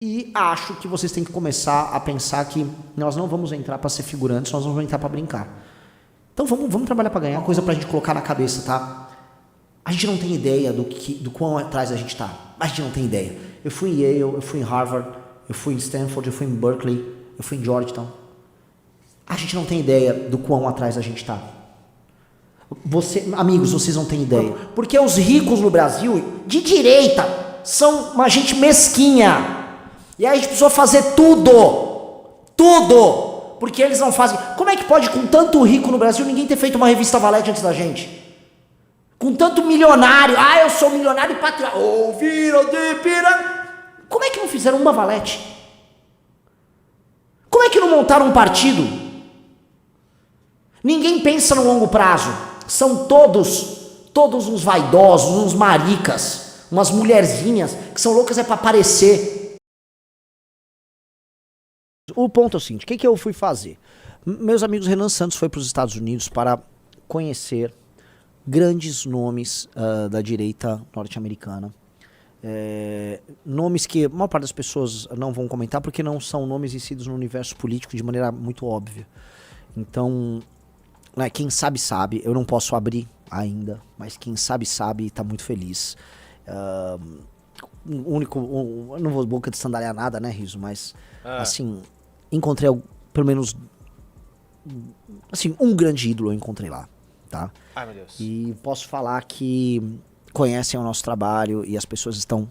E acho que vocês têm que começar a pensar que nós não vamos entrar para ser figurantes, nós vamos entrar para brincar. Então vamos trabalhar para ganhar, coisa pra gente colocar na cabeça, tá? A gente não tem ideia do quão atrás a gente tá. A gente não tem ideia. Eu fui em Yale, eu fui em Harvard, eu fui em Stanford, eu fui em Berkeley, eu fui em Georgetown. A gente não tem ideia do quão atrás a gente tá. Amigos, vocês não têm ideia. Porque os ricos no Brasil, de direita, são uma gente mesquinha. E aí a gente precisou fazer tudo, porque eles não fazem. Como é que pode, com tanto rico no Brasil, ninguém ter feito uma revista Valete antes da gente? Com tanto milionário, eu sou milionário e patriota, ouviram de Piranga. Como é que não fizeram uma Valete? Como é que não montaram um partido? Ninguém pensa no longo prazo, são todos uns vaidosos, uns maricas, umas mulherzinhas, que são loucas pra aparecer. O ponto é o seguinte, o que eu fui fazer? Meus amigos, Renan Santos foi para os Estados Unidos para conhecer grandes nomes da direita norte-americana. Nomes que a maior parte das pessoas não vão comentar porque não são nomes inseridos no universo político de maneira muito óbvia. Então, quem sabe, eu não posso abrir ainda, mas quem sabe e está muito feliz. Eu não vou boca de sandaliar nada, né, Riso, mas assim, encontrei pelo menos assim, um grande ídolo eu encontrei lá, tá? Ai, meu Deus. E posso falar que conhecem o nosso trabalho e as pessoas estão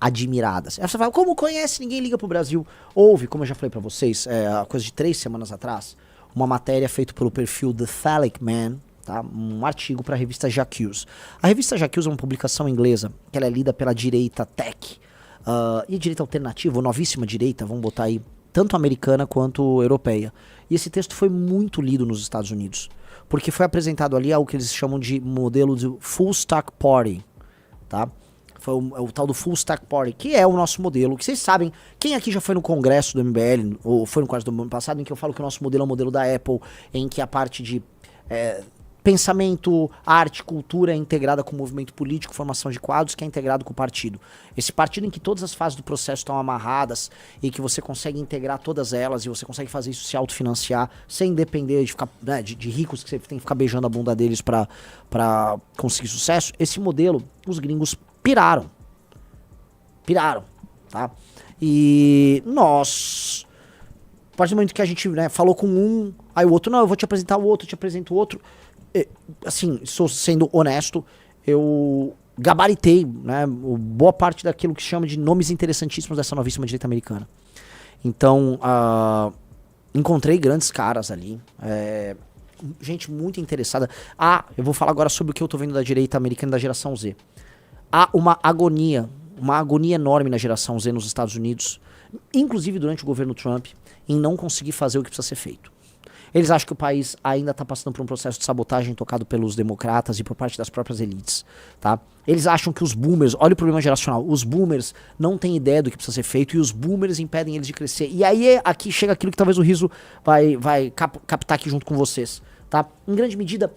admiradas. Aí você fala, como conhece? Ninguém liga pro Brasil. Houve, como eu já falei pra vocês, coisa de 3 semanas atrás, uma matéria feita pelo perfil The Phallic Man, tá? Um artigo para a revista J'Accuse. A revista J'Accuse é uma publicação inglesa que ela é lida pela direita tech e direita alternativa, ou novíssima direita, vamos botar aí, tanto americana quanto europeia. E esse texto foi muito lido nos Estados Unidos, porque foi apresentado ali algo que eles chamam de modelo de Full Stack Party, tá? Foi o tal do Full Stack Party, que é o nosso modelo, que vocês sabem, quem aqui já foi no congresso do MBL, ou foi no congresso do ano passado, em que eu falo que o nosso modelo é o modelo da Apple, em que a parte de pensamento, arte, cultura é integrada com o movimento político, formação de quadros, que é integrado com o partido. Esse partido em que todas as fases do processo estão amarradas e que você consegue integrar todas elas e você consegue fazer isso se autofinanciar sem depender de ficar de ricos que você tem que ficar beijando a bunda deles pra conseguir sucesso. Esse modelo, os gringos piraram, tá? E nós, a partir do momento que a gente falou com um, aí o outro, não, eu vou te apresentar o outro, eu te apresento o outro. Assim, estou sendo honesto, eu gabaritei boa parte daquilo que se chama de nomes interessantíssimos dessa novíssima direita americana. Então, encontrei grandes caras ali, gente muito interessada. Eu vou falar agora sobre o que eu tô vendo da direita americana da geração Z. Há uma agonia enorme na geração Z nos Estados Unidos, inclusive durante o governo Trump, em não conseguir fazer o que precisa ser feito. Eles acham que o país ainda está passando por um processo de sabotagem tocado pelos democratas e por parte das próprias elites, tá? Eles acham que os boomers, olha o problema geracional, os boomers não têm ideia do que precisa ser feito e os boomers impedem eles de crescer. E aí aqui chega aquilo que talvez o Riso vai captar aqui junto com vocês, tá? Em grande medida,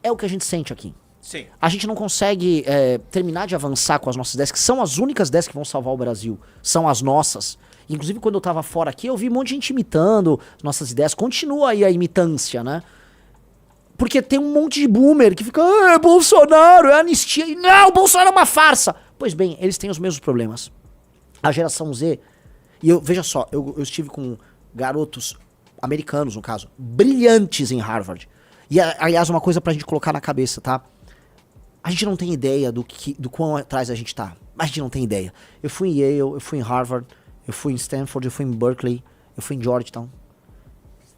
é o que a gente sente aqui. Sim. A gente não consegue terminar de avançar com as nossas ideias, que são as únicas ideias que vão salvar o Brasil, são as nossas. Inclusive, quando eu tava fora aqui, eu vi um monte de gente imitando nossas ideias. Continua aí a imitância, né? Porque tem um monte de boomer que fica, Bolsonaro, é anistia. E não, Bolsonaro é uma farsa. Pois bem, eles têm os mesmos problemas. A geração Z, e veja só, eu estive com garotos americanos, no caso, brilhantes em Harvard. E, aliás, uma coisa pra gente colocar na cabeça, tá? A gente não tem ideia do quão atrás a gente tá. A gente não tem ideia. Eu fui em Yale, eu fui em Harvard, eu fui em Stanford, eu fui em Berkeley, eu fui em Georgetown.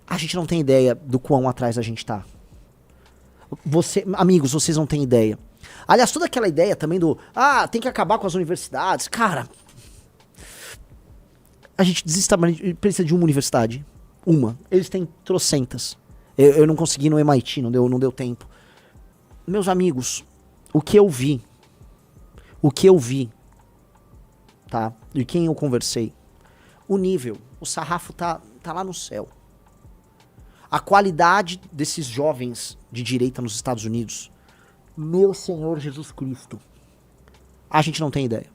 A gente não tem ideia do quão atrás a gente tá. Amigos, vocês não têm ideia. Aliás, toda aquela ideia também tem que acabar com as universidades. Cara, a gente precisa de uma universidade. Uma. Eles têm trocentas. Eu não consegui no MIT, não deu tempo. Meus amigos, o que eu vi, tá? De quem eu conversei, o nível, o sarrafo tá lá no céu. A qualidade desses jovens de direita nos Estados Unidos, meu Senhor Jesus Cristo, a gente não tem ideia.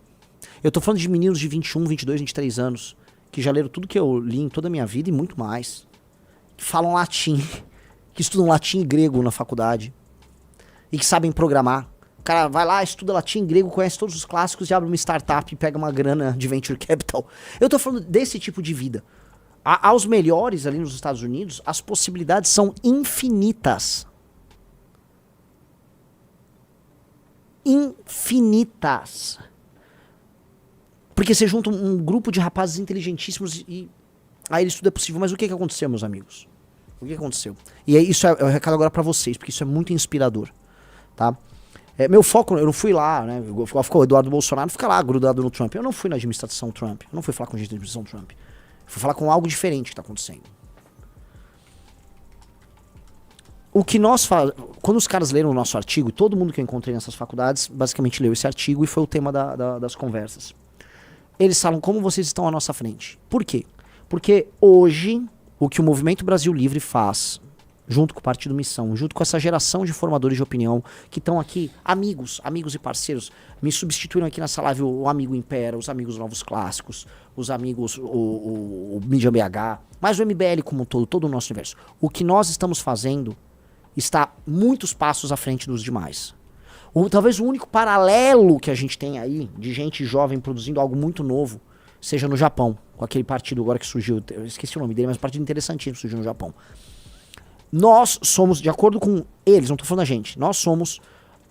Eu tô falando de meninos de 21, 22, 23 anos, que já leram tudo que eu li em toda a minha vida e muito mais. Que falam latim, que estudam latim e grego na faculdade. E que sabem programar. O cara vai lá, estuda latim e grego, conhece todos os clássicos e abre uma startup e pega uma grana de venture capital. Eu tô falando desse tipo de vida. Aos melhores ali nos Estados Unidos, as possibilidades são infinitas. Infinitas. Porque você junta um grupo de rapazes inteligentíssimos e aí isso tudo é possível. Mas o que aconteceu, meus amigos? O que aconteceu? E aí, isso é o recado agora pra vocês, porque isso é muito inspirador, tá? Meu foco, eu não fui lá, né? Ficou o Eduardo Bolsonaro, fica lá grudado no Trump. Eu não fui na administração Trump. Eu não fui falar com gente da administração Trump. Eu fui falar com algo diferente que tá acontecendo. O que nós falamos, quando os caras leram o nosso artigo, e todo mundo que eu encontrei nessas faculdades basicamente leu esse artigo e foi o tema das conversas. Eles falam como vocês estão à nossa frente. Por quê? Porque hoje, o que o Movimento Brasil Livre faz, junto com o Partido Missão, junto com essa geração de formadores de opinião, que estão aqui, amigos e parceiros, me substituíram aqui nessa live o amigo Impera, os amigos Novos Clássicos, os amigos, o Mídia BH, mas o MBL como um todo o nosso universo. O que nós estamos fazendo está muitos passos à frente dos demais. Talvez o único paralelo que a gente tem aí, de gente jovem produzindo algo muito novo, seja no Japão, com aquele partido agora que surgiu, eu esqueci o nome dele, mas um partido interessantíssimo surgiu no Japão. Nós somos, de acordo com eles, não estou falando da gente, nós somos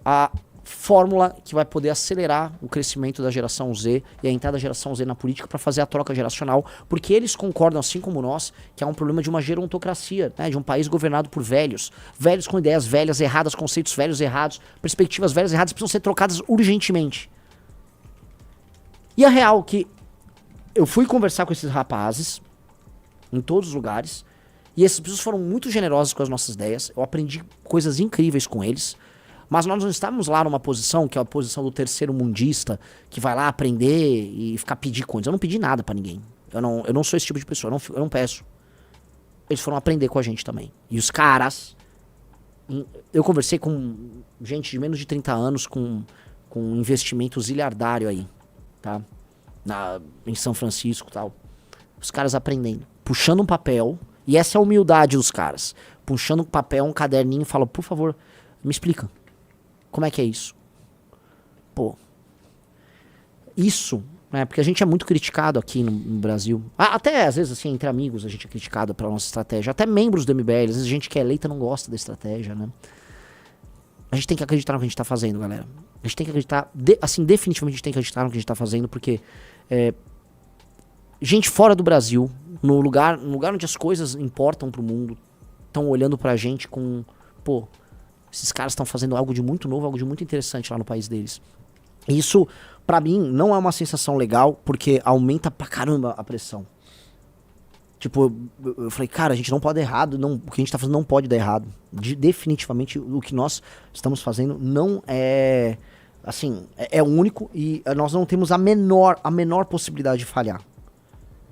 a fórmula que vai poder acelerar o crescimento da geração Z e a entrada da geração Z na política para fazer a troca geracional, porque eles concordam, assim como nós, que há um problema de uma gerontocracia, né, de um país governado por velhos com ideias velhas erradas, conceitos velhos errados, perspectivas velhas erradas, precisam ser trocadas urgentemente. E a real que eu fui conversar com esses rapazes em todos os lugares, e essas pessoas foram muito generosas com as nossas ideias, eu aprendi coisas incríveis com eles, mas nós não estávamos lá numa posição, que é a posição do terceiro mundista, que vai lá aprender e ficar pedir coisas. Eu não pedi nada pra ninguém. Eu não sou esse tipo de pessoa, eu não peço. Eles foram aprender com a gente também. E os caras... Eu conversei com gente de menos de 30 anos com investimento ziliardário aí, tá? Em São Francisco e tal. Os caras aprendendo. Puxando um papel, e essa é a humildade dos caras. Puxando um papel, um caderninho e falam, por favor, me explica. Como é que é isso? Pô. Isso, né? Porque a gente é muito criticado aqui no Brasil. Até, às vezes, assim, entre amigos, a gente é criticado pela nossa estratégia. Até membros do MBL, às vezes a gente que é eleita não gosta da estratégia, né? A gente tem que acreditar no que a gente tá fazendo, galera. A gente tem que acreditar, assim, definitivamente a gente tem que acreditar no que a gente tá fazendo, porque gente fora do Brasil, no lugar onde as coisas importam pro mundo, estão olhando pra gente com, pô, esses caras estão fazendo algo de muito novo, algo de muito interessante lá no país deles. Isso, pra mim, não é uma sensação legal, porque aumenta pra caramba a pressão. Tipo, eu falei, cara, a gente não pode dar errado, o que a gente tá fazendo não pode dar errado. Definitivamente, o que nós estamos fazendo não é, assim, é único e nós não temos a menor possibilidade de falhar.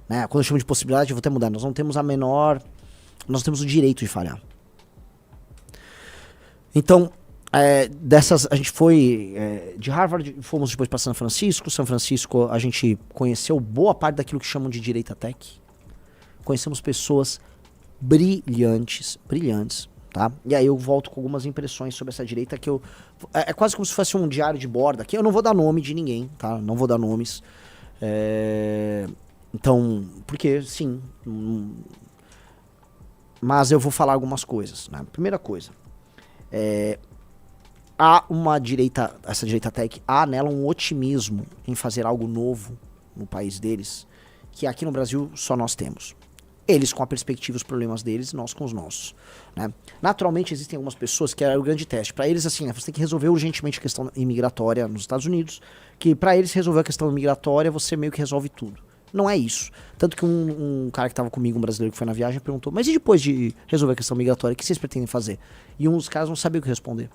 Né? Quando eu chamo de possibilidade, eu vou até mudar, nós temos o direito de falhar. Então, a gente foi de Harvard, fomos depois para São Francisco. São Francisco, a gente conheceu boa parte daquilo que chamam de direita tech. Conhecemos pessoas brilhantes, tá? E aí eu volto com algumas impressões sobre essa direita que é quase como se fosse um diário de bordo aqui. Eu não vou dar nome de ninguém, tá? Não vou dar nomes. Então, porque, sim... Mas eu vou falar algumas coisas, né? Primeira coisa... há essa direita tech, há nela um otimismo em fazer algo novo no país deles, que aqui no Brasil só nós temos. Eles com a perspectiva, os problemas deles, nós com os nossos. Né? Naturalmente existem algumas pessoas que era o grande teste. Para eles, assim, você tem que resolver urgentemente a questão imigratória nos Estados Unidos, que para eles resolver a questão imigratória, você meio que resolve tudo. Não é isso. Tanto que um cara que estava comigo, um brasileiro que foi na viagem, perguntou, mas e depois de resolver a questão migratória, o que vocês pretendem fazer? E um dos caras não sabia o que responder.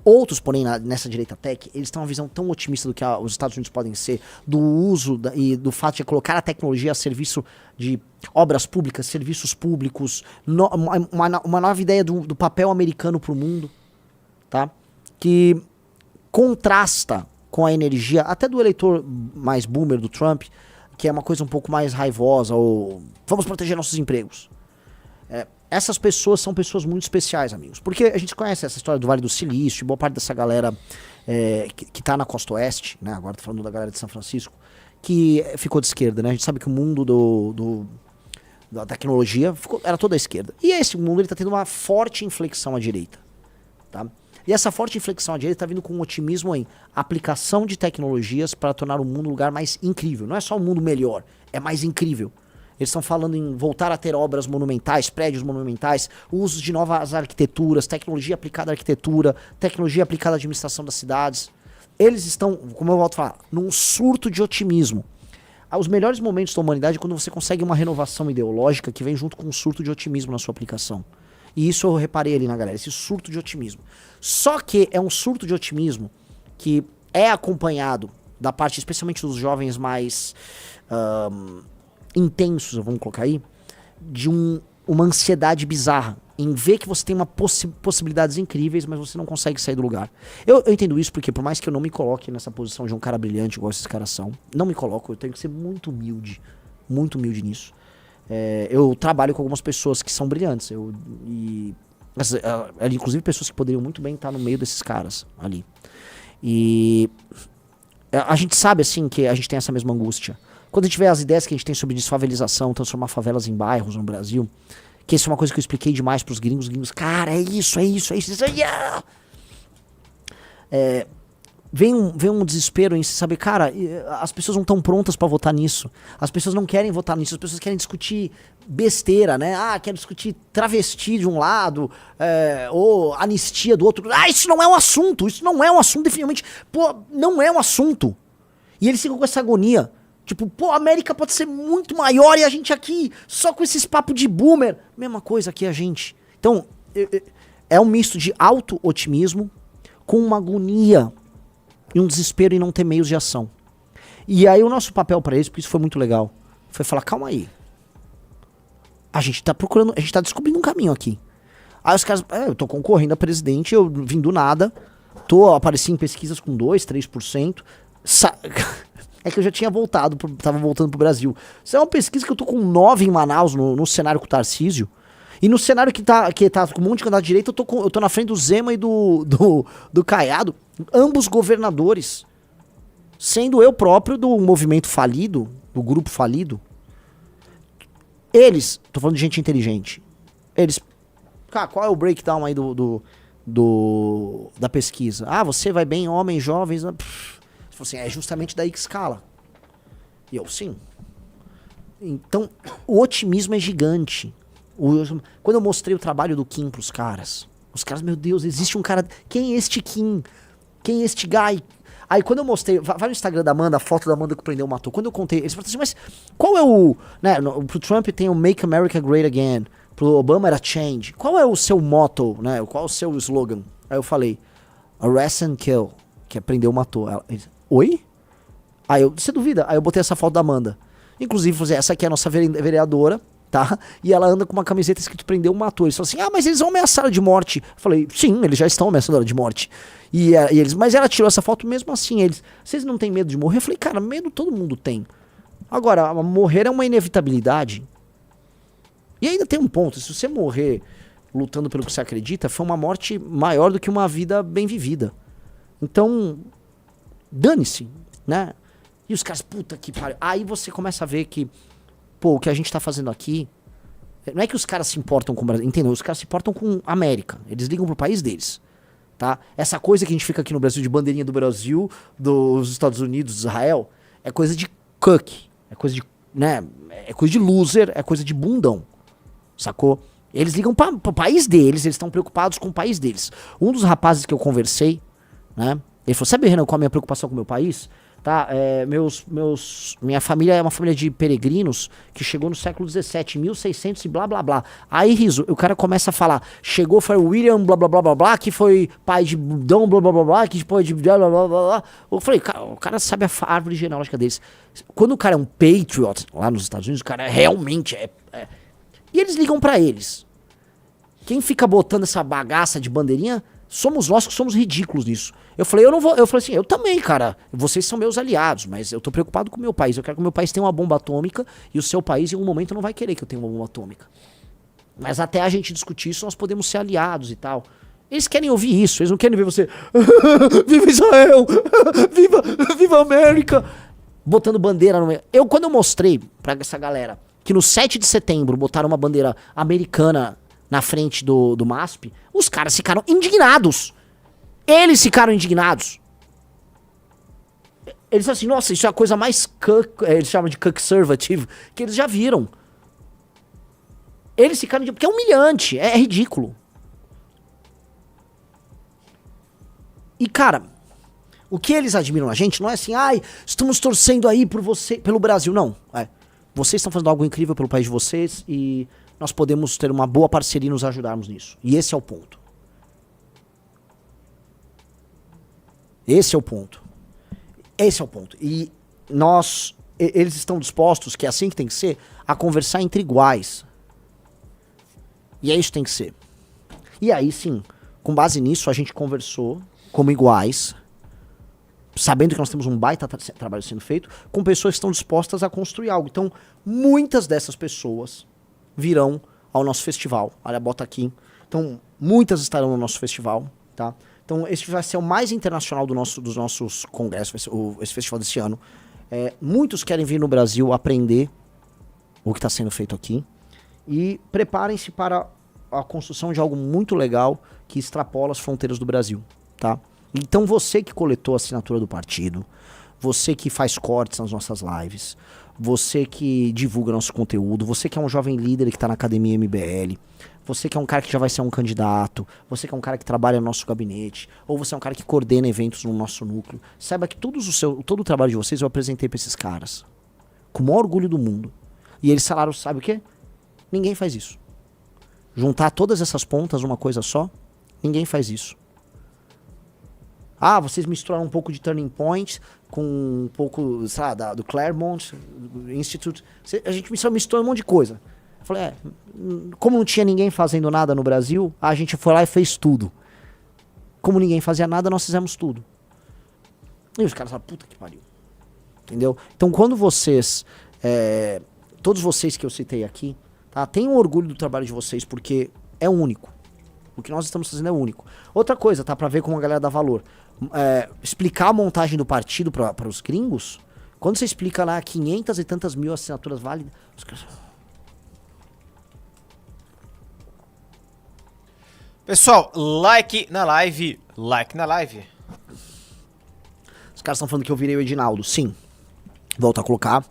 Outros, porém, nessa direita tech, eles têm uma visão tão otimista do que os Estados Unidos podem ser, do uso e do fato de colocar a tecnologia a serviço de obras públicas, serviços públicos, uma nova ideia do papel americano para o mundo, tá? Que contrasta com a energia, até do eleitor mais boomer do Trump, que é uma coisa um pouco mais raivosa, ou vamos proteger nossos empregos. Essas pessoas são pessoas muito especiais, amigos. Porque a gente conhece essa história do Vale do Silício, boa parte dessa galera que tá na costa oeste, né? Agora tô falando da galera de São Francisco, que ficou de esquerda, né? A gente sabe que o mundo da tecnologia era toda à esquerda. E esse mundo ele tá tendo uma forte inflexão à direita, tá? E essa forte inflexão à direita tá vindo com um otimismo em aplicação de tecnologias para tornar o mundo um lugar mais incrível. Não é só um mundo melhor, é mais incrível. Eles estão falando em voltar a ter obras monumentais, prédios monumentais, uso de novas arquiteturas, tecnologia aplicada à arquitetura, tecnologia aplicada à administração das cidades. Eles estão, como eu volto a falar, num surto de otimismo. Os melhores momentos da humanidade é quando você consegue uma renovação ideológica que vem junto com um surto de otimismo na sua aplicação. E isso eu reparei ali na galera, esse surto de otimismo. Só que é um surto de otimismo que é acompanhado da parte, especialmente dos jovens mais intensos, vamos colocar aí, de uma ansiedade bizarra em ver que você tem possibilidades incríveis, mas você não consegue sair do lugar. Eu entendo isso porque, por mais que eu não me coloque nessa posição de um cara brilhante, igual esses caras são, não me coloco, eu tenho que ser muito humilde nisso. Eu trabalho com algumas pessoas que são brilhantes, inclusive pessoas que poderiam muito bem estar no meio desses caras ali. E a gente sabe, assim, que a gente tem essa mesma angústia. Quando a gente vê as ideias que a gente tem sobre desfavelização, transformar favelas em bairros no Brasil, que isso é uma coisa que eu expliquei demais pros gringos, cara, é isso. Yeah! Vem um desespero em saber, cara, as pessoas não estão prontas pra votar nisso. As pessoas não querem votar nisso, as pessoas querem discutir besteira, né? Querem discutir travesti de um lado, ou anistia do outro. Isso não é um assunto, definitivamente. Pô, não é um assunto. E eles ficam com essa agonia. Tipo, pô, a América pode ser muito maior e a gente aqui, só com esses papos de boomer. Mesma coisa aqui a gente. Então, é um misto de auto-otimismo com uma agonia e um desespero em não ter meios de ação. E aí o nosso papel pra eles, por isso foi muito legal, foi falar, calma aí. A gente tá procurando, a gente tá descobrindo um caminho aqui. Aí os caras, eu tô concorrendo a presidente, eu vim do nada, apareci em pesquisas com 2, 3%. É que eu já tinha tava voltando pro Brasil. Isso é uma pesquisa que eu tô com 9 em Manaus, no cenário com o Tarcísio. E no cenário que tá com um monte de candidato de direita, eu tô na frente do Zema e do Caiado. Ambos governadores. Sendo eu próprio do movimento falido, do grupo falido. Eles, tô falando de gente inteligente. Eles, cara, qual é o breakdown aí da pesquisa? Você vai bem, homens, jovens... Assim, é justamente daí que escala. E eu, sim. Então, o otimismo é gigante. Quando eu mostrei o trabalho do Kim pros caras, os caras, meu Deus, existe um cara... Quem é este Kim? Quem é este guy? Aí quando eu mostrei... Vai no Instagram da Amanda, a foto da Amanda que prendeu matou. Quando eu contei... Eles falaram assim, mas qual é o... Né, pro Trump tem o Make America Great Again. Pro Obama era Change. Qual é o seu motto, né? Qual é o seu slogan? Aí eu falei, Arrest and Kill. Que é prendeu matou. Oi? Aí você duvida? Aí eu botei essa foto da Amanda. Inclusive, essa aqui é a nossa vereadora, tá? E ela anda com uma camiseta escrito prendeu, matou. Eles falam assim, mas eles vão ameaçar de morte. Eu falei, sim, eles já estão ameaçando ela de morte. E eles, mas ela tirou essa foto mesmo assim. Vocês não têm medo de morrer? Eu falei, cara, medo todo mundo tem. Agora, morrer é uma inevitabilidade. E ainda tem um ponto, se você morrer lutando pelo que você acredita, foi uma morte maior do que uma vida bem vivida. Então... dane-se, né? E os caras, puta que pariu. Aí você começa a ver que, o que a gente tá fazendo aqui, não é que os caras se importam com o Brasil, entendeu? Os caras se importam com a América. Eles ligam pro país deles, tá? Essa coisa que a gente fica aqui no Brasil de bandeirinha do Brasil, dos Estados Unidos, de Israel, é coisa de cuck, é coisa de, né? É coisa de loser, é coisa de bundão, sacou? Eles ligam pro país deles, eles estão preocupados com o país deles. Um dos rapazes que eu conversei, né? Ele falou, sabe, Renan, qual a minha preocupação com o meu país? Tá, minha família é uma família de peregrinos que chegou no século XVII, 1600 e blá blá blá. Aí, Riso, o cara começa a falar, chegou, foi o William blá blá blá blá blá, que foi pai de Dom blá blá blá blá, que depois de blá blá blá blá. Eu falei, o cara sabe a árvore genealógica deles. Quando o cara é um patriot lá nos Estados Unidos, o cara realmente E eles ligam pra eles. Quem fica botando essa bagaça de bandeirinha Somos nós que somos ridículos nisso. Eu falei, eu não vou. Eu falei assim, eu também, cara. Vocês são meus aliados, mas eu tô preocupado com o meu país. Eu quero que o meu país tenha uma bomba atômica e o seu país, em um momento, não vai querer que eu tenha uma bomba atômica. Mas até a gente discutir isso, nós podemos ser aliados e tal. Eles querem ouvir isso, eles não querem ver você. Viva Israel! Viva a América! Botando bandeira no meio. Quando eu mostrei pra essa galera que no 7 de setembro botaram uma bandeira americana na frente do MASP, os caras ficaram indignados. Eles ficaram indignados. Eles falaram assim, nossa, isso é a coisa mais eles chamam de conservative, que eles já viram. Eles ficaram porque é humilhante, é ridículo. E cara, o que eles admiram na gente não é assim, ai, estamos torcendo aí por você, pelo Brasil, não. Vocês estão fazendo algo incrível pelo país de vocês e nós podemos ter uma boa parceria e nos ajudarmos nisso. E esse é o ponto. Esse é o ponto. Esse é o ponto. E eles estão dispostos, que é assim que tem que ser, a conversar entre iguais. E é isso que tem que ser. E aí sim, com base nisso, a gente conversou como iguais, sabendo que nós temos um baita trabalho sendo feito, com pessoas que estão dispostas a construir algo. Então, muitas dessas pessoas virão ao nosso festival. Olha, bota aqui. Então, muitas estarão no nosso festival, tá? Então, esse vai ser o mais internacional dos nossos congressos, esse festival desse ano. Muitos querem vir no Brasil aprender o que está sendo feito aqui. E preparem-se para a construção de algo muito legal que extrapola as fronteiras do Brasil, tá? Então, você que coletou a assinatura do partido, você que faz cortes nas nossas lives, você que divulga nosso conteúdo, você que é um jovem líder que está na Academia MBL, você que é um cara que já vai ser um candidato, você que é um cara que trabalha no nosso gabinete, ou você é um cara que coordena eventos no nosso núcleo, saiba que todo o trabalho de vocês eu apresentei para esses caras, com o maior orgulho do mundo. E eles falaram, sabe o quê? Ninguém faz isso. Juntar todas essas pontas numa coisa só, ninguém faz isso. Ah, vocês misturaram um pouco de Turning Point com um pouco, sei lá, do Claremont Institute. A gente misturou um monte de coisa. Eu falei, como não tinha ninguém fazendo nada no Brasil, a gente foi lá e fez tudo. Como ninguém fazia nada, nós fizemos tudo. E os caras falaram, puta que pariu. Entendeu? Então, quando vocês, todos vocês que eu citei aqui, tá, tenham orgulho do trabalho de vocês, porque é único. O que nós estamos fazendo é único. Outra coisa, tá, pra ver como a galera dá valor. Explicar a montagem do partido para os gringos, quando você explica lá 500 e tantas mil assinaturas válidas, os caras... Pessoal, like na live. Like na live. Os caras estão falando que eu virei o Edinaldo. Sim. Volto a colocar.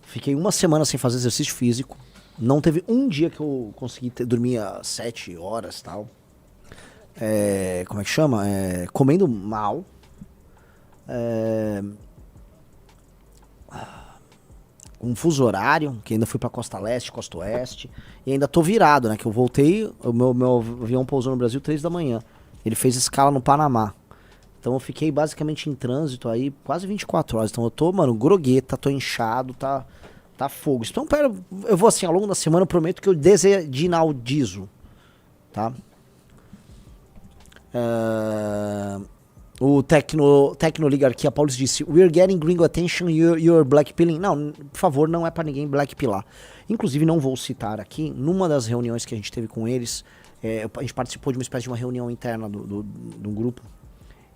Fiquei uma semana sem fazer exercício físico. Não teve um dia que eu consegui dormir 7 horas e tal. Como é que chama? Comendo mal. Um fuso horário, que ainda fui pra Costa Leste, Costa Oeste. E ainda tô virado, né? Que eu voltei, o meu avião pousou no Brasil 3 da manhã. Ele fez escala no Panamá. Então eu fiquei basicamente em trânsito aí quase 24 horas. Então eu tô, mano, grogueta, tô inchado, tá fogo. Então, pera, eu vou assim, ao longo da semana eu prometo que eu desedinaldizo, tá? O Tecnoligarquia Paulus disse, we're getting gringo attention, you're blackpilling. Não, por favor, não é pra ninguém blackpillar. Inclusive, não vou citar aqui, numa das reuniões que a gente teve com eles, a gente participou de uma espécie de uma reunião interna do grupo,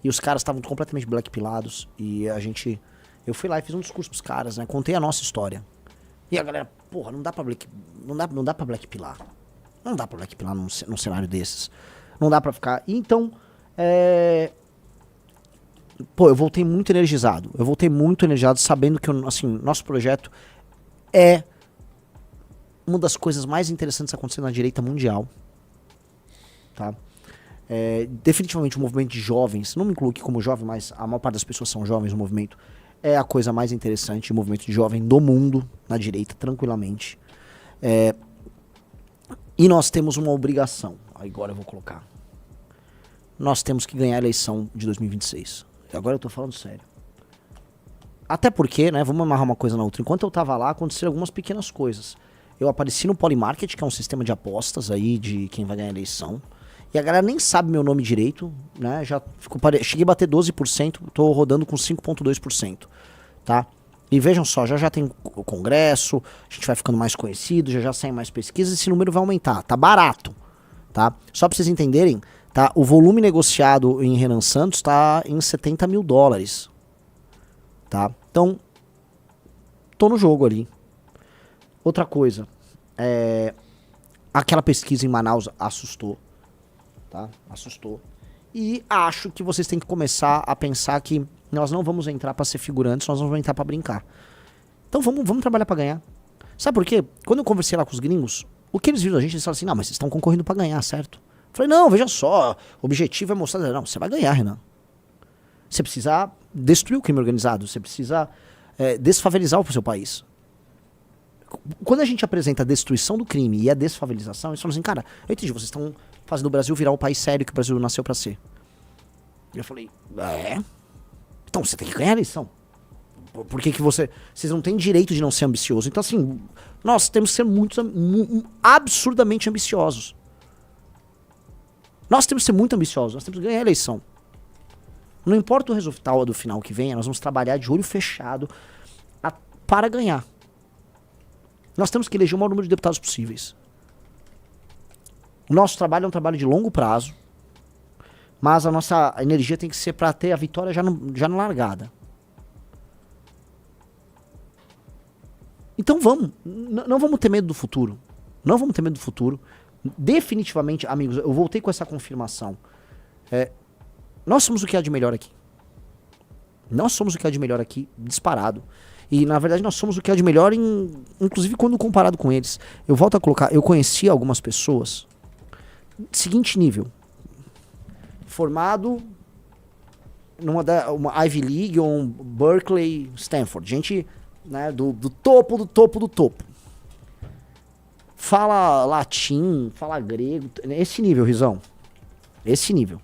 e os caras estavam completamente blackpillados, e eu fui lá e fiz um discurso pros caras, né, contei a nossa história. E a galera, porra, não dá pra blackpillar. Não dá pra blackpillar num cenário desses. Não dá pra ficar... Então, eu voltei muito energizado. Sabendo que, assim, nosso projeto é uma das coisas mais interessantes acontecendo na direita mundial. Tá? Definitivamente o movimento de jovens, não me incluo aqui como jovem, mas a maior parte das pessoas são jovens no movimento, é a coisa mais interessante, o movimento de jovem do mundo, na direita, tranquilamente. E nós temos uma obrigação, agora eu vou colocar. Nós temos que ganhar a eleição de 2026. Agora eu tô falando sério. Até porque, né, vamos amarrar uma coisa na outra. Enquanto eu tava lá, aconteceram algumas pequenas coisas. Eu apareci no Polymarket, que é um sistema de apostas aí de quem vai ganhar a eleição. E a galera nem sabe meu nome direito, né? Cheguei a bater 12%, tô rodando com 5,2%, tá? E vejam só, já tem o congresso, a gente vai ficando mais conhecido, já saem mais pesquisas, esse número vai aumentar, tá barato, tá? Só pra vocês entenderem, tá? O volume negociado em Renan Santos tá em 70 mil dólares, tá? Então, tô no jogo ali. Outra coisa, aquela pesquisa em Manaus assustou, tá? Assustou. E acho que vocês têm que começar a pensar que nós não vamos entrar pra ser figurantes, nós vamos entrar pra brincar. Então vamos trabalhar pra ganhar. Sabe por quê? Quando eu conversei lá com os gringos, o que eles viram da gente, eles falaram assim, não, mas vocês estão concorrendo pra ganhar, certo? Eu falei, não, veja só, o objetivo é mostrar, não, você vai ganhar, Renan. Você precisa destruir o crime organizado, você precisa desfavelizar o seu país. Quando a gente apresenta a destruição do crime e a desfavelização, eles falam assim, cara, eu entendi, vocês estão fazendo o Brasil virar o país sério que o Brasil nasceu pra ser. E eu falei, então você tem que ganhar a eleição. Por que vocês não têm direito de não ser ambicioso? Então assim, nós temos que ser absurdamente ambiciosos. Nós temos que ser muito ambiciosos, nós temos que ganhar a eleição. Não importa o resultado do final que venha, nós vamos trabalhar de olho fechado para ganhar. Nós temos que eleger o maior número de deputados possíveis. O nosso trabalho é um trabalho de longo prazo, mas a nossa energia tem que ser para ter a vitória já na largada. Então vamos, não vamos ter medo do futuro. Não vamos ter medo do futuro. Definitivamente, amigos, eu voltei com essa confirmação. Nós somos o que há de melhor aqui. Nós somos o que há de melhor aqui, disparado. E na verdade nós somos o que há de melhor, inclusive quando comparado com eles. Eu volto a colocar, eu conheci algumas pessoas, seguinte nível. Formado numa uma Ivy League ou um Berkeley, Stanford. Gente, né, do topo do topo do topo. Fala latim, fala grego. Esse nível, Rizão. Esse nível.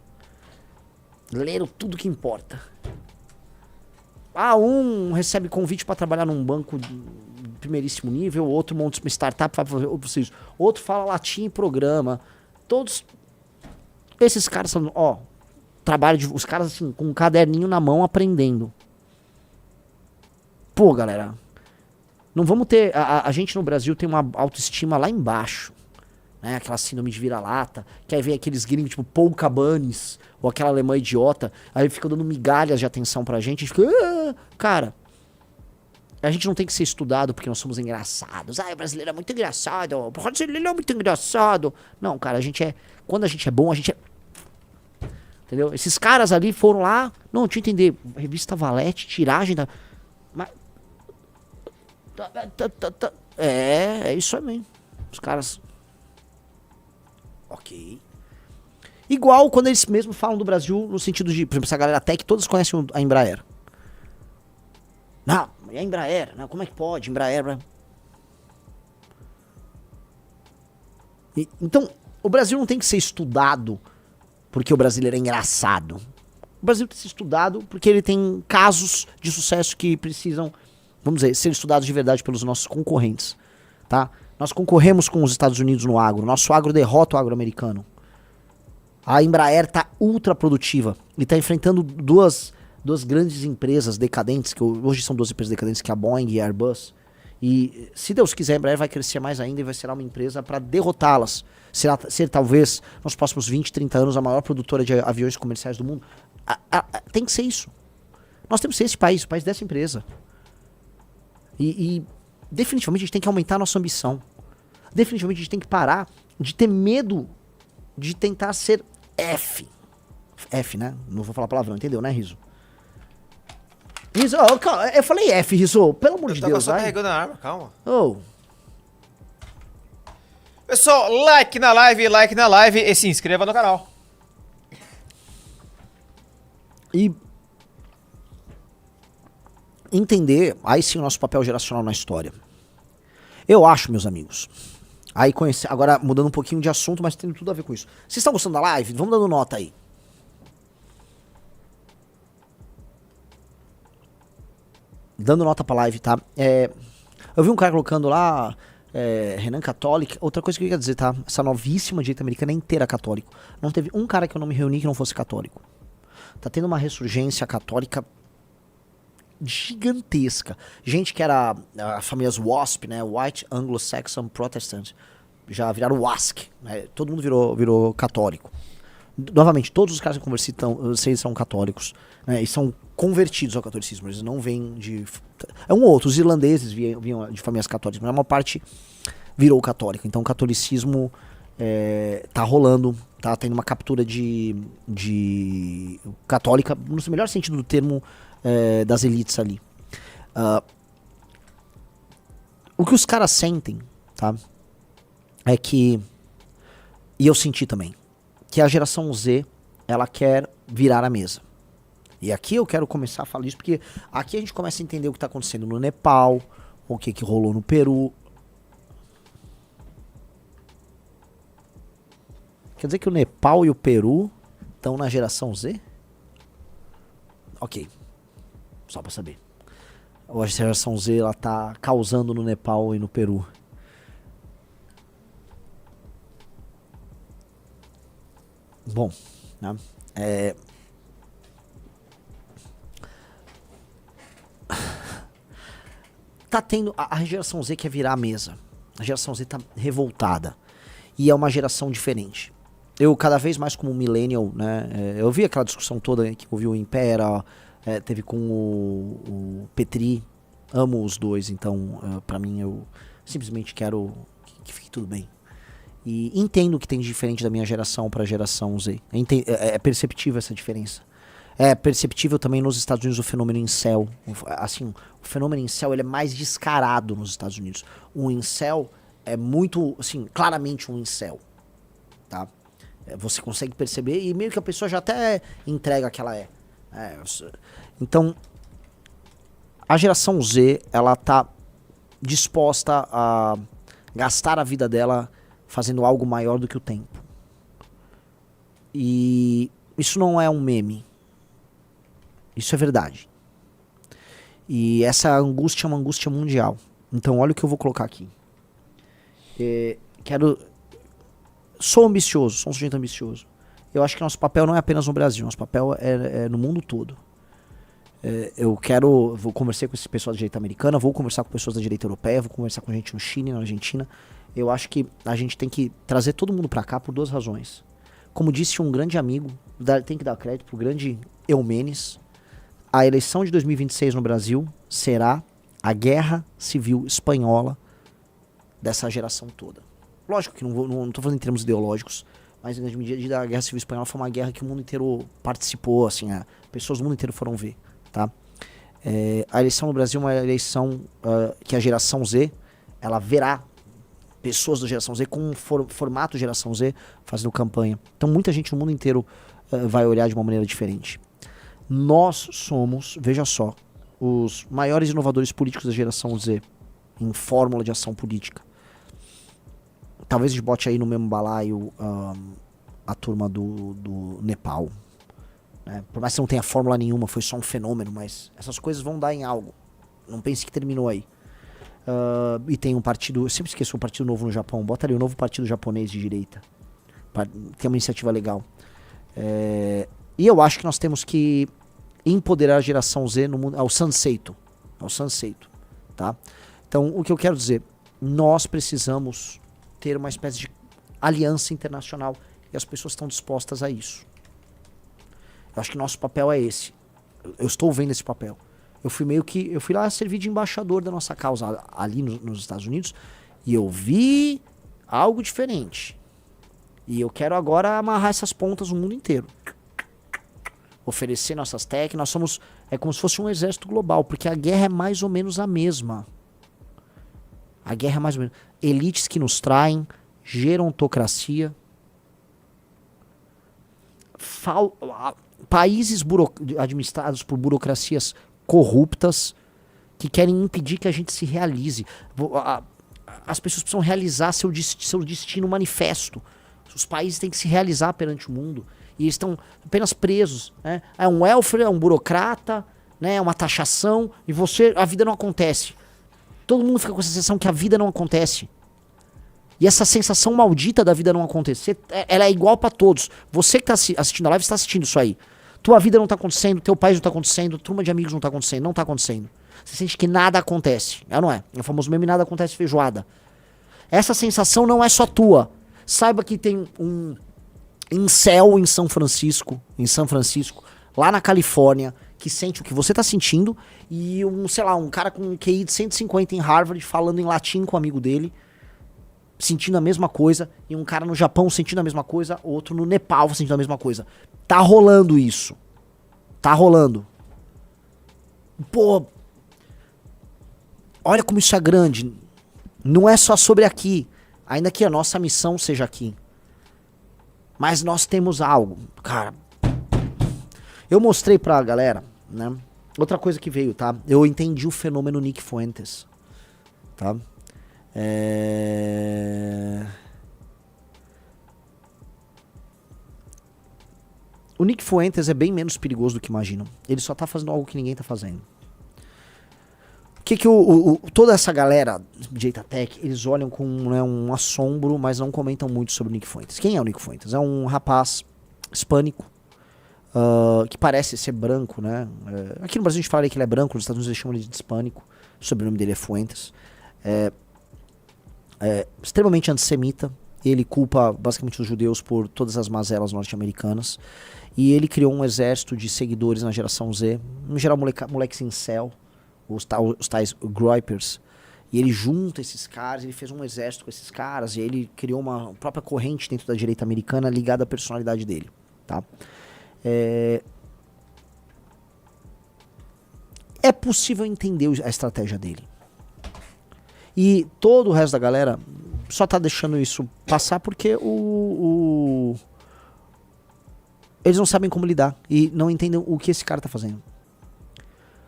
Leram tudo que importa. Um recebe convite para trabalhar num banco de primeiríssimo nível, outro monta uma startup, outro fala latim e programa. Todos esses caras são, os caras assim, com um caderninho na mão aprendendo. Pô, galera, não vamos ter, a gente no Brasil tem uma autoestima lá embaixo, né? Aquela síndrome de vira-lata, que aí vem aqueles gringos tipo Paul Cabanes, ou aquela alemã idiota, aí fica dando migalhas de atenção pra gente, a gente fica, cara, a gente não tem que ser estudado porque nós somos engraçados. O brasileiro é muito engraçado, o brasileiro é muito engraçado. Não, cara, quando a gente é bom, a gente é... Entendeu? Esses caras ali foram lá, não, deixa eu entender, revista Valete, tiragem da... Mas... É isso aí mesmo. Os caras... Ok. Igual quando eles mesmo falam do Brasil no sentido de, por exemplo, essa galera tech, todos conhecem a Embraer. Não, é a Embraer, não, como é que pode? Embraer. Então, o Brasil não tem que ser estudado porque o brasileiro é engraçado. O Brasil tem que ser estudado porque ele tem casos de sucesso que precisam, vamos dizer, ser estudados de verdade pelos nossos concorrentes, tá? Nós concorremos com os Estados Unidos no agro. Nosso agro derrota o agro americano. A Embraer está ultra produtiva e está enfrentando duas grandes empresas decadentes, que hoje são duas empresas decadentes, que é a Boeing e a Airbus. E se Deus quiser, a Embraer vai crescer mais ainda e vai ser uma empresa para derrotá-las. Ser talvez, nos próximos 20, 30 anos, a maior produtora de aviões comerciais do mundo. Tem que ser isso. Nós temos que ser esse país, o país dessa empresa. E definitivamente a gente tem que aumentar a nossa ambição. Definitivamente a gente tem que parar de ter medo de tentar ser F, né? Não vou falar palavrão, entendeu, né, Riso? Riso, calma, eu falei F, Riso, pelo amor de Deus, só vai. carregando a arma, calma. Pessoal, like na live e se inscreva no canal. E entender, aí sim, o nosso papel geracional na história. Eu acho, meus amigos, aí agora mudando um pouquinho de assunto, mas tem tudo a ver com isso. Vocês estão gostando da live? Vamos dando nota aí. Dando nota pra live, tá? Eu vi um cara colocando lá, Renan católica. Outra coisa que eu ia dizer, tá? Essa novíssima direita americana é inteira católico. Não teve um cara que eu não me reuni que não fosse católico. Tá tendo uma ressurgência católica gigantesca. Gente que era a famílias WASP, né? White Anglo-Saxon Protestant, já viraram WASC, né? Todo mundo virou católico. Novamente, todos os caras que conversam são católicos, né? E são convertidos ao catolicismo. Eles não vêm de... É um ou outro. Os irlandeses vinham de famílias católicas, mas a maior parte virou católico. Então o catolicismo tá rolando, tá tendo uma captura de católica, no melhor sentido do termo, das elites ali. O que os caras sentem, tá? É que, e eu senti também, que a geração Z, ela quer virar a mesa. E aqui eu quero começar a falar isso, porque aqui a gente começa a entender o que está acontecendo no Nepal, o que rolou no Peru. Quer dizer que o Nepal e o Peru estão na geração Z? Ok. Só pra saber. Ou a geração Z, ela tá causando no Nepal e no Peru. Bom, né? Tá tendo... A geração Z quer virar a mesa. A geração Z tá revoltada. E é uma geração diferente. Eu, cada vez mais como millennial, né? Eu vi aquela discussão toda que ouviu o Impera, teve com o Petri. Amo os dois, então, pra mim, eu simplesmente quero que fique tudo bem. E entendo o que tem de diferente da minha geração pra geração Z. É perceptível essa diferença. É perceptível também nos Estados Unidos o fenômeno incel. Assim, o fenômeno incel, ele é mais descarado nos Estados Unidos. O incel é muito, assim, claramente um incel, tá? Você consegue perceber e meio que a pessoa já até entrega que ela é. Então, a geração Z, ela tá disposta a gastar a vida dela fazendo algo maior do que o tempo. E isso não é um meme. Isso é verdade. E essa angústia é uma angústia mundial. Então, olha o que eu vou colocar aqui. Sou ambicioso, sou um sujeito ambicioso. Eu acho que nosso papel não é apenas no Brasil, nosso papel é no mundo todo. Vou conversar com esse pessoal da direita americana, vou conversar com pessoas da direita europeia, vou conversar com gente no Chile, na Argentina. Eu acho que a gente tem que trazer todo mundo pra cá por duas razões. Como disse um grande amigo, tem que dar crédito pro grande Eumenes, a eleição de 2026 no Brasil será a guerra civil espanhola dessa geração toda. Lógico que não tô falando em termos ideológicos, mas em grande medida a Guerra Civil Espanhola foi uma guerra que o mundo inteiro participou, assim, pessoas do mundo inteiro foram ver, tá? A eleição no Brasil é uma eleição que a geração Z, ela verá pessoas da geração Z com um formato geração Z fazendo campanha. Então muita gente no mundo inteiro vai olhar de uma maneira diferente. Nós somos, veja só, os maiores inovadores políticos da geração Z em fórmula de ação política. Talvez a gente bote aí no mesmo balaio a turma do Nepal. Né? Por mais que não tenha fórmula nenhuma, foi só um fenômeno, mas essas coisas vão dar em algo. Não pense que terminou aí. E tem um partido, eu sempre esqueço, um partido novo no Japão. Bota ali o novo partido japonês de direita. Tem uma iniciativa legal. E eu acho que nós temos que empoderar a geração Z no mundo. Ao Sanseito. Tá? Então, o que eu quero dizer, nós precisamos ter uma espécie de aliança internacional e as pessoas estão dispostas a isso. Eu acho que nosso papel é esse. Eu estou vendo esse papel. Eu fui lá servir de embaixador da nossa causa ali nos Estados Unidos e eu vi algo diferente. E eu quero agora amarrar essas pontas no mundo inteiro. Oferecer nossas técnicas, é como se fosse um exército global, porque a guerra é mais ou menos a mesma. A guerra é mais ou menos. Elites que nos traem, gerontocracia, países administrados por burocracias corruptas que querem impedir que a gente se realize. As pessoas precisam realizar seu destino manifesto. Os países têm que se realizar perante o mundo. E eles estão apenas presos. Né? É um welfare, é um burocrata, né? É uma taxação, e a vida não acontece. Todo mundo fica com a sensação que a vida não acontece. E essa sensação maldita da vida não acontecer, ela é igual pra todos. Você que tá assistindo a live, está assistindo isso aí. Tua vida não tá acontecendo, teu país não tá acontecendo, turma de amigos não tá acontecendo, não tá acontecendo. Você sente que nada acontece. É ou não é? É o famoso meme, nada acontece feijoada. Essa sensação não é só tua. Saiba que tem um incel em São Francisco, lá na Califórnia, que sente o que você tá sentindo, e sei lá, um cara com um QI de 150 em Harvard falando em latim com um amigo dele, sentindo a mesma coisa, e um cara no Japão sentindo a mesma coisa, outro no Nepal sentindo a mesma coisa. Tá rolando isso. Tá rolando. Pô, olha como isso é grande. Não é só sobre aqui, ainda que a nossa missão seja aqui. Mas nós temos algo, cara. Eu mostrei pra galera, né? Outra coisa que veio, tá? Eu entendi o fenômeno Nick Fuentes, tá? O Nick Fuentes é bem menos perigoso do que imaginam. Ele só tá fazendo algo que ninguém tá fazendo. O que toda essa galera de Itatec, eles olham com, né, um assombro, mas não comentam muito sobre o Nick Fuentes. Quem é o Nick Fuentes? É um rapaz hispânico, que parece ser branco, né? Aqui no Brasil a gente fala que ele é branco, nos Estados Unidos eles chamam ele de hispânico. O sobrenome dele é Fuentes. Extremamente antissemita. Ele culpa basicamente os judeus por todas as mazelas norte-americanas. E ele criou um exército de seguidores na geração Z. Em geral, moleques incel, os tais groypers. E ele junta esses caras, ele fez um exército com esses caras. E ele criou uma própria corrente dentro da direita americana ligada à personalidade dele. Tá? É possível entender a estratégia dele. E todo o resto da galera só tá deixando isso passar porque eles não sabem como lidar e não entendem o que esse cara tá fazendo.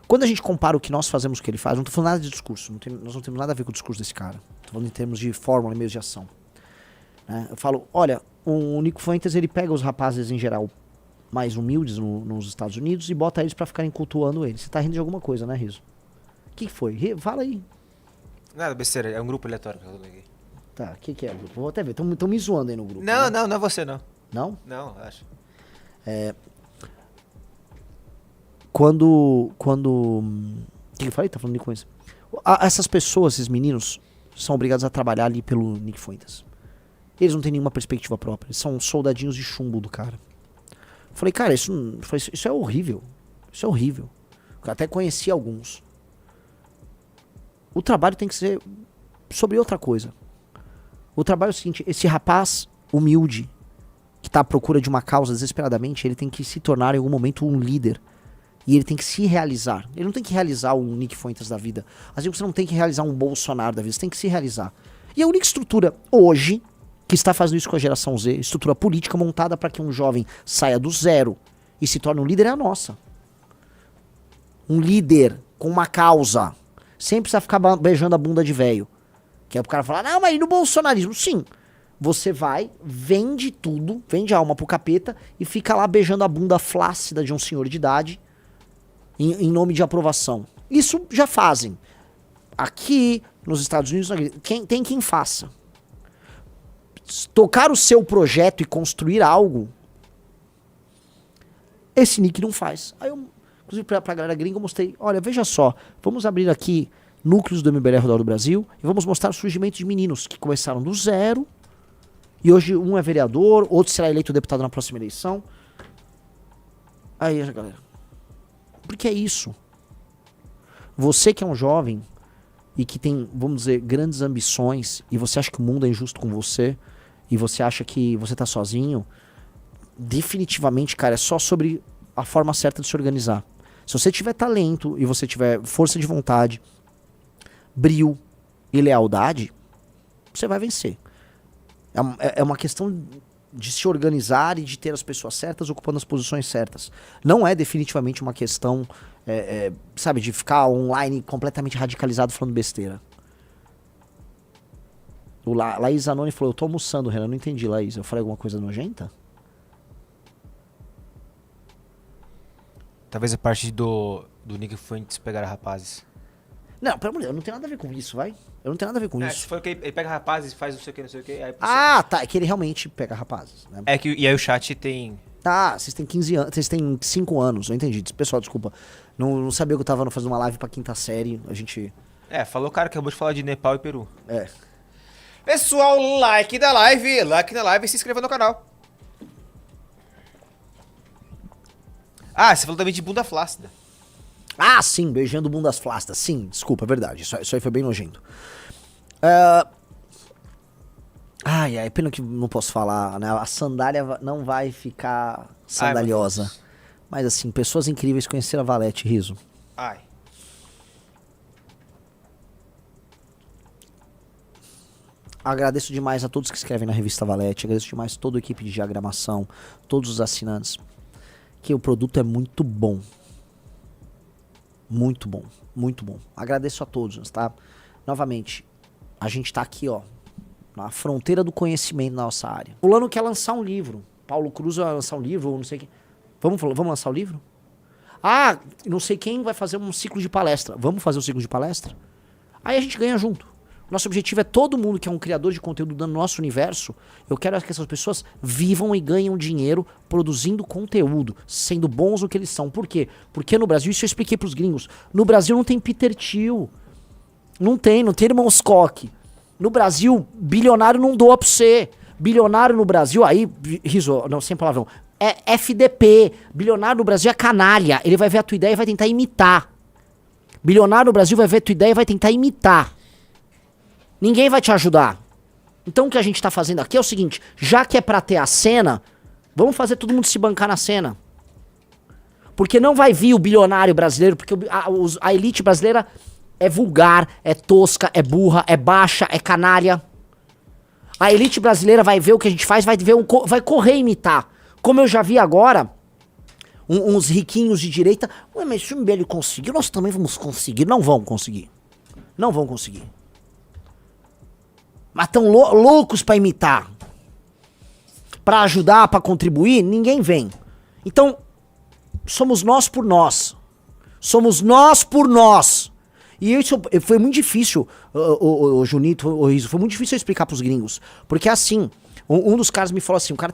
Quando a gente compara o que nós fazemos com o que ele faz, não tô falando nada de discurso, nós não temos nada a ver com o discurso desse cara. Tô falando em termos de fórmula e meios de ação. Né? Eu falo, olha, o Nico Fuentes, ele pega os rapazes em geral mais humildes nos Estados Unidos e bota eles pra ficarem cultuando ele. Você tá rindo de alguma coisa, né, Riso? O que foi? Fala aí. Nada, besteira, é um grupo aleatório que eu peguei. Tá, o que é o grupo? Vou até ver, tão me zoando aí no grupo. Não, né? não é você não. Não? Não, acho. Quando o que eu falei? Tá falando de coisa. Essas pessoas, esses meninos, são obrigados a trabalhar ali pelo Nick Fuentes. Eles não têm nenhuma perspectiva própria. Eles são soldadinhos de chumbo do cara. Eu falei, cara, isso é horrível. Isso é horrível. Eu até conheci alguns. O trabalho tem que ser sobre outra coisa. O trabalho é o seguinte, esse rapaz humilde, que tá à procura de uma causa desesperadamente, ele tem que se tornar em algum momento um líder. E ele tem que se realizar. Ele não tem que realizar um Nick Fuentes da vida. Às vezes você não tem que realizar um Bolsonaro da vida, você tem que se realizar. E a única estrutura hoje que está fazendo isso com a geração Z, estrutura política montada para que um jovem saia do zero e se torne um líder, é a nossa. Um líder com uma causa. Sem precisar ficar beijando a bunda de velho. Que é pro cara falar, não, mas e no bolsonarismo? Sim. Você vai, vende tudo, vende a alma pro capeta e fica lá beijando a bunda flácida de um senhor de idade em nome de aprovação. Isso já fazem. Aqui, nos Estados Unidos, tem quem faça. Tocar o seu projeto e construir algo, esse Nick não faz. Aí eu, inclusive pra galera gringa, eu mostrei, olha, veja só, vamos abrir aqui núcleos do MBL Rodal do Brasil e vamos mostrar o surgimento de meninos que começaram do zero e hoje um é vereador, outro será eleito deputado na próxima eleição. Aí, galera, porque é isso. Você que é um jovem e que tem, vamos dizer, grandes ambições e você acha que o mundo é injusto com você e você acha que você tá sozinho, definitivamente, cara, é só sobre a forma certa de se organizar. Se você tiver talento e você tiver força de vontade, brio e lealdade, você vai vencer. É uma questão de se organizar e de ter as pessoas certas ocupando as posições certas. Não é definitivamente uma questão, sabe, de ficar online completamente radicalizado falando besteira. O Laís Zanoni falou, eu tô almoçando, Renan, não entendi, Laís. Eu falei alguma coisa nojenta? Talvez a parte do Nick Fuentes pegar rapazes. Não, pelo amor de Deus, eu não tenho nada a ver com isso, vai. Eu não tenho nada a ver com Se isso. for que ele pega rapazes e faz não sei o que, aí... Ah, tá. É que ele realmente pega rapazes, né? E aí o chat tem... Tá, vocês têm 15 anos, vocês têm 5 anos, eu entendi. Pessoal, desculpa. Não sabia que eu tava fazendo uma live pra quinta série, a gente... falou o cara que acabou de falar de Nepal e Peru. Pessoal, like na live e se inscreva no canal. Ah, você falou também de bunda flácida. Ah, sim, beijando bundas flácidas. Sim, desculpa, é verdade. Isso aí foi bem nojento. Ai, pena que não posso falar, né? A sandália não vai ficar sandaliosa. Mas assim, pessoas incríveis conheceram a Valete, riso. Ai. Agradeço demais a todos que escrevem na revista Valete. Agradeço demais a toda a equipe de diagramação, todos os assinantes. Que o produto é muito bom. Muito bom, muito bom. Agradeço a todos, tá? Novamente, a gente tá aqui, ó, na fronteira do conhecimento na nossa área. O Fulano quer lançar um livro. Paulo Cruz vai lançar um livro, ou não sei o que. Vamos lançar o livro? Ah, não sei quem vai fazer um ciclo de palestra. Vamos fazer um ciclo de palestra? Aí a gente ganha junto. Nosso objetivo é todo mundo que é um criador de conteúdo do nosso universo. Eu quero que essas pessoas vivam e ganhem dinheiro produzindo conteúdo, sendo bons no que eles são. Por quê? Porque no Brasil, isso eu expliquei pros gringos, no Brasil não tem Peter Thiel. Não tem irmãos Koch. No Brasil, bilionário não doa pra você. Bilionário no Brasil, aí, riso, não, sem palavrão, é FDP. Bilionário no Brasil é canalha. Ele vai ver a tua ideia e vai tentar imitar. Bilionário no Brasil vai ver a tua ideia e vai tentar imitar. Ninguém vai te ajudar. Então o que a gente tá fazendo aqui é o seguinte, já que é pra ter a cena, vamos fazer todo mundo se bancar na cena. Porque não vai vir o bilionário brasileiro, porque a elite brasileira é vulgar, é tosca, é burra, é baixa, é canalha. A elite brasileira vai ver o que a gente faz, vai correr imitar. Como eu já vi agora, uns riquinhos de direita, ué, mas se o MBL conseguiu, nós também vamos conseguir. Não vão conseguir. Não vão conseguir. Mas tão loucos pra imitar. Pra ajudar, pra contribuir, ninguém vem. Então, somos nós por nós. Somos nós por nós. E isso foi muito difícil, o Junito, o Riso, foi muito difícil eu explicar pros gringos. Porque assim, um dos caras me falou assim, um cara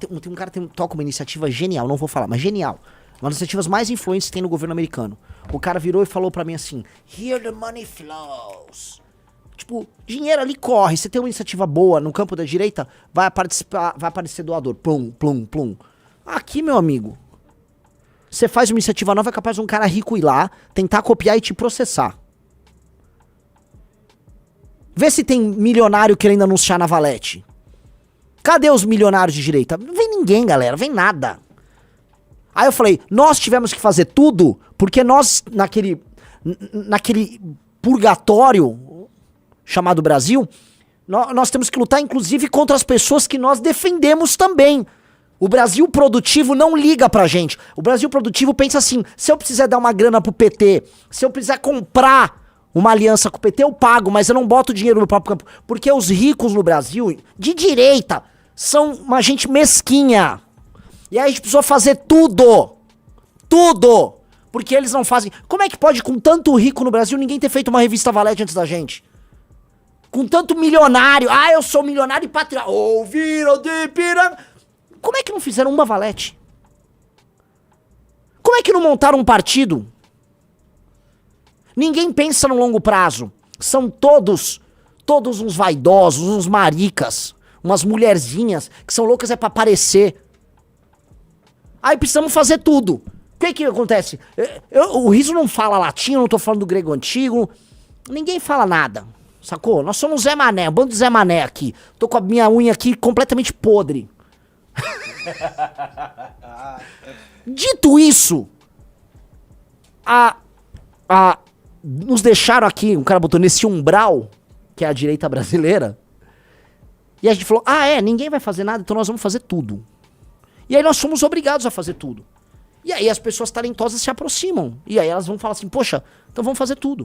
toca uma iniciativa genial, não vou falar, mas genial. Uma das iniciativas mais influentes que tem no governo americano. O cara virou e falou pra mim assim, here the money flows. Tipo, dinheiro ali corre. Você tem uma iniciativa boa no campo da direita, vai aparecer doador. Plum, plum, plum. Aqui, meu amigo, você faz uma iniciativa nova, é capaz de um cara rico ir lá, tentar copiar e te processar. Vê se tem milionário querendo anunciar na Valete. Cadê os milionários de direita? Não vem ninguém, galera, vem nada. Aí eu falei, nós tivemos que fazer tudo, porque nós, naquele purgatório chamado Brasil, nós temos que lutar inclusive contra as pessoas que nós defendemos também. O Brasil produtivo não liga pra gente. O Brasil produtivo pensa assim, se eu precisar dar uma grana pro PT, se eu precisar comprar uma aliança com o PT, eu pago, mas eu não boto dinheiro no próprio campo. Porque os ricos no Brasil, de direita, são uma gente mesquinha. E aí a gente precisou fazer tudo. Tudo. Porque eles não fazem... Como é que pode, com tanto rico no Brasil, ninguém ter feito uma revista Valete antes da gente? Com tanto milionário. Ah, eu sou milionário e patriota. Ouviram de piranga. Como é que não fizeram uma Valete? Como é que não montaram um partido? Ninguém pensa no longo prazo. São todos uns vaidosos, uns maricas, umas mulherzinhas que são loucas pra aparecer. Aí precisamos fazer tudo. O que acontece? O Riso não fala latim, eu não tô falando do grego antigo. Ninguém fala nada, sacou? Nós somos Zé Mané, um bando de Zé Mané aqui. Tô com a minha unha aqui completamente podre. Dito isso, nos deixaram aqui, um cara botou nesse umbral, que é a direita brasileira, e a gente falou, ninguém vai fazer nada, então nós vamos fazer tudo. E aí nós fomos obrigados a fazer tudo. E aí as pessoas talentosas se aproximam, e aí elas vão falar assim, poxa, então vamos fazer tudo.